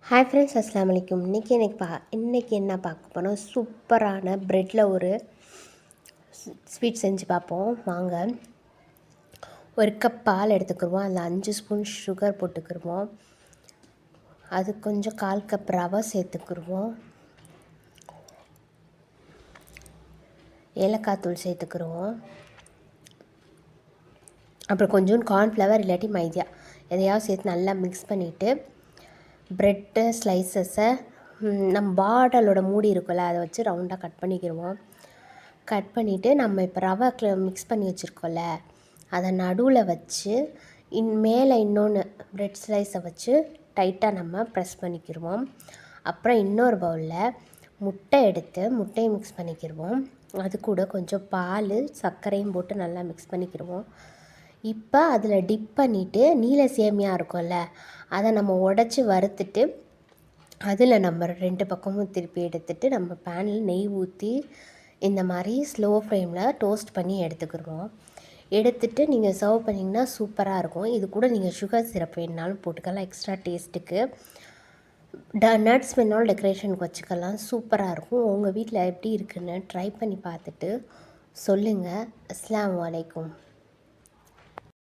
Hi friends, அஸ்ஸலாமு அலைக்கும். இன்றைக்கி என்ன பார்க்க போகிறோம்? சூப்பரான ப்ரெட்டில் ஒரு ஸ்வீட் செஞ்சு பார்ப்போம் வாங்க. ஒரு கப் பால் எடுத்துக்கிடுவோம். அதில் 5 ஸ்பூன் சுகர் போட்டுக்கிடுவோம். அது கொஞ்சம் 1/4 கப் ரவை சேர்த்துக்கிடுவோம். ஏலக்காய் தூள் சேர்த்துக்கிடுவோம். அப்புறம் கொஞ்சோண்டு கார்ன்ஃப்ளவர் இல்லாட்டி மைதா எதையாவது சேர்த்து நல்லா மிக்ஸ் பண்ணிவிட்டு ப்ரெட்டு ஸ்லைசஸை நம்ம பாட்டிலோட மூடி இருக்குல்ல, அதை வச்சு ரவுண்டாக கட் பண்ணிக்கிடுவோம். கட் பண்ணிவிட்டு நம்ம இப்போ ரவை மிக்ஸ் பண்ணி வச்சுருக்கோம்ல, அதை நடுவில் வச்சு மேலே இன்னொன்று ப்ரெட் ஸ்லைஸை வச்சு டைட்டாக நம்ம ப்ரெஸ் பண்ணிக்கிடுவோம். அப்புறம் இன்னொரு பவுலில் முட்டை எடுத்து முட்டையை மிக்ஸ் பண்ணிக்கிடுவோம். அது கூட கொஞ்சம் பால் சர்க்கரையும் போட்டு நல்லா மிக்ஸ் பண்ணிக்கிடுவோம். இப்போ அதில் டிப் பண்ணிவிட்டு நீல சேமியா இருக்கும்ல, அதை நம்ம உடச்சி வறுத்துட்டு அதில் நம்ம 2 பக்கமும் திருப்பி எடுத்துகிட்டு நம்ம பேனில் நெய் ஊற்றி இந்த மாதிரி ஸ்லோ ஃப்ளேமில் டோஸ்ட் பண்ணி எடுத்துக்கிடுவோம். எடுத்துகிட்டு நீங்கள் சர்வ் பண்ணிங்கன்னா சூப்பராக இருக்கும். இது கூட நீங்கள் சுகர் சிரப் வேணுனாலும் போட்டுக்கலாம் எக்ஸ்ட்ரா டேஸ்ட்டுக்கு. நட்ஸ் வேணாலும் டெக்கரேஷனுக்கு வச்சுக்கலாம். சூப்பராக இருக்கும். உங்கள் வீட்டில் எப்படி இருக்குன்னு ட்ரை பண்ணி பார்த்துட்டு சொல்லுங்கள். அஸ்ஸலாமு அலைக்கும்.